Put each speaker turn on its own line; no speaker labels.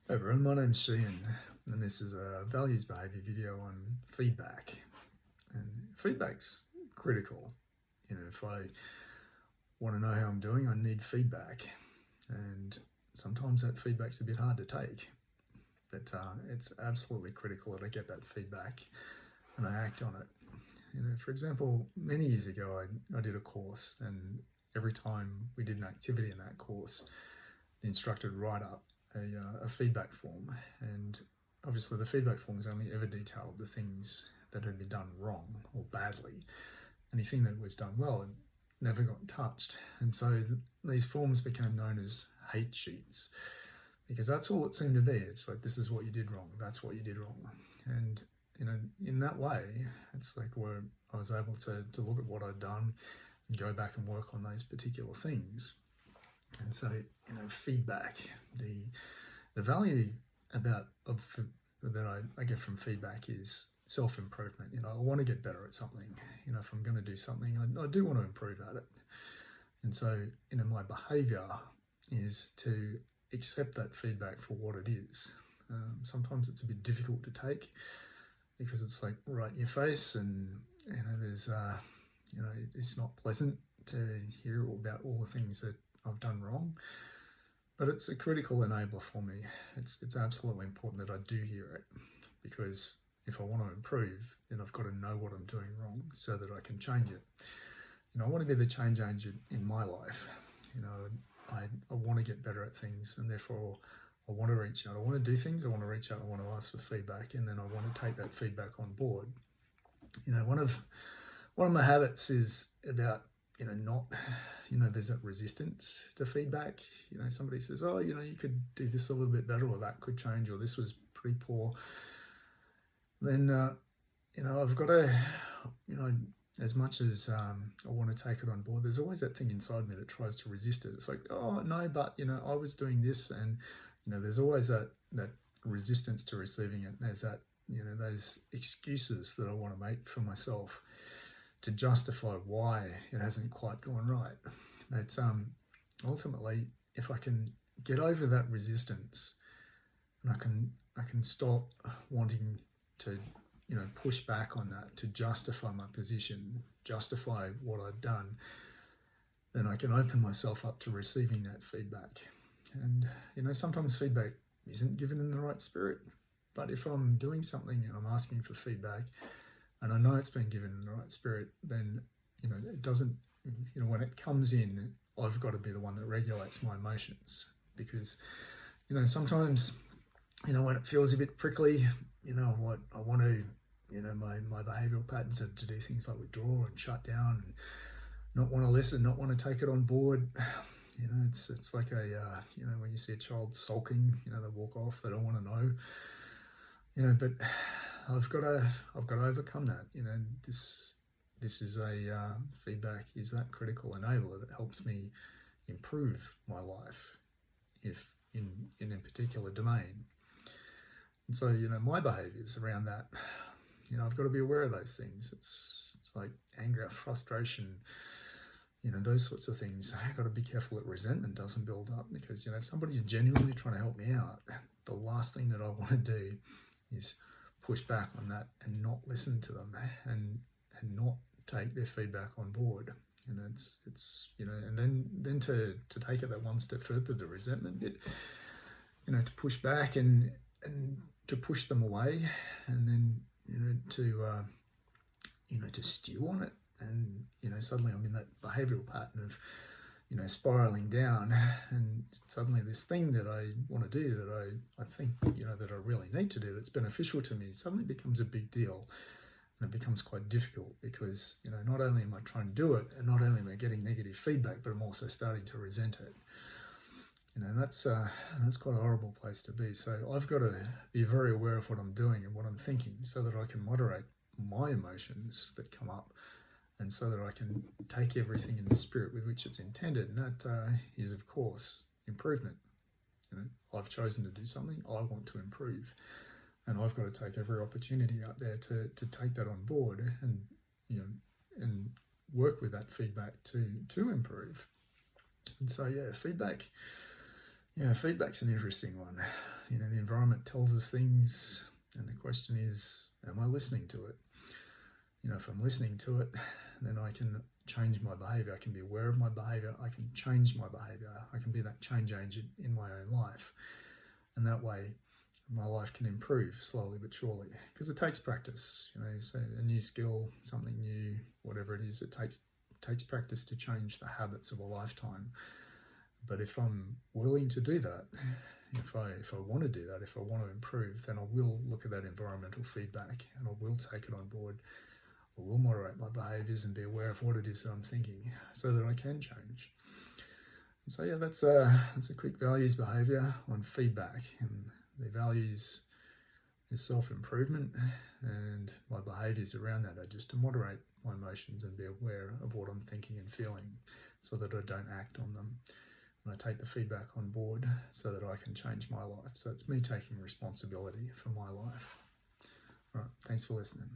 Hey everyone, my name's Sheehan, and this is a values behaviour video on feedback. And feedback's critical. If I want to know how I'm doing, I need feedback. And sometimes that feedback's a bit hard to take, but it's absolutely critical that I get that feedback and I act on it. For example, many years ago, I did a course, and every time we did an activity in that course, the instructor would write up a feedback form, and obviously the feedback forms only ever detailed the things that had been done wrong or badly. Anything that was done well had never got touched, and so these forms became known as hate sheets, because that's all it seemed to be. It's like, this is what you did wrong, that's what you did wrong. And in that way, it's like where I was able to look at what I'd done and go back and work on those particular things. And so, feedback, the value that I get from feedback is self-improvement. I want to get better at something. If I'm going to do something, I do want to improve at it. And so, my behaviour is to accept that feedback for what it is. Sometimes it's a bit difficult to take because it's like right in your face, and there's it's not pleasant to hear about all the things that I've done wrong, but it's a critical enabler for me. It's absolutely important that I do hear it, because if I want to improve, then I've got to know what I'm doing wrong so that I can change it. I want to be the change agent in my life. I want to get better at things, and therefore I want to reach out. I want to do things. I want to reach out. I want to ask for feedback, and then I want to take that feedback on board. One of my habits is about not, there's that resistance to feedback. Somebody says, oh, you could do this a little bit better, or that could change, or this was pretty poor. Then, I've got to, as much as I want to take it on board, there's always that thing inside me that tries to resist it. It's like, oh, no, but, I was doing this. And, there's always that resistance to receiving it. There's that, those excuses that I want to make for myself to justify why it hasn't quite gone right. But ultimately, if I can get over that resistance, and I can stop wanting to push back on that, to justify my position, justify what I've done, then I can open myself up to receiving that feedback. And sometimes feedback isn't given in the right spirit, but if I'm doing something and I'm asking for feedback, and I know it's been given in the right spirit, then, it doesn't, when it comes in, I've got to be the one that regulates my emotions. Because, sometimes, when it feels a bit prickly, what I want to, my behavioural patterns are to do things like withdraw and shut down and not want to listen, not want to take it on board. It's like when you see a child sulking, they walk off, they don't want to know, but I've got to overcome that. This is a feedback is that critical enabler that helps me improve my life, if in a particular domain. And so my behaviours around that, I've got to be aware of those things. It's like anger, frustration, those sorts of things. I've got to be careful that resentment doesn't build up, because if somebody's genuinely trying to help me out, the last thing that I want to do is push back on that and not listen to them and not take their feedback on board. It's and then to take it that one step further, the resentment bit, to push back and to push them away, and then to stew on it, and suddenly I'm in that behavioural pattern of spiraling down, and suddenly this thing that I want to do, that I think that I really need to do, that's beneficial to me, suddenly becomes a big deal, and it becomes quite difficult, because not only am I trying to do it, and not only am I getting negative feedback, but I'm also starting to resent it. That's quite a horrible place to be. So I've got to be very aware of what I'm doing and what I'm thinking, so that I can moderate my emotions that come up, and so that I can take everything in the spirit with which it's intended. And that is, of course, improvement. I've chosen to do something, I want to improve. And I've got to take every opportunity out there to take that on board, and and work with that feedback to improve. And so feedback's an interesting one. You know, the environment tells us things, and the question is, am I listening to it? You know, if I'm listening to it, then I can change my behavior. I can be aware of my behavior. I can change my behavior. I can be that change agent in my own life. And that way, my life can improve slowly but surely. Because it takes practice. You know, so a new skill, something new, whatever it is, it takes practice to change the habits of a lifetime. But if I'm willing to do that, if I want to do that, if I want to improve, then I will look at that environmental feedback and I will take it on board. I will moderate my behaviours and be aware of what it is that I'm thinking so that I can change. And so yeah, that's a quick values behaviour on feedback. And the values is self-improvement, and my behaviours around that are just to moderate my emotions and be aware of what I'm thinking and feeling so that I don't act on them. And I take the feedback on board so that I can change my life. So it's me taking responsibility for my life. All right, thanks for listening.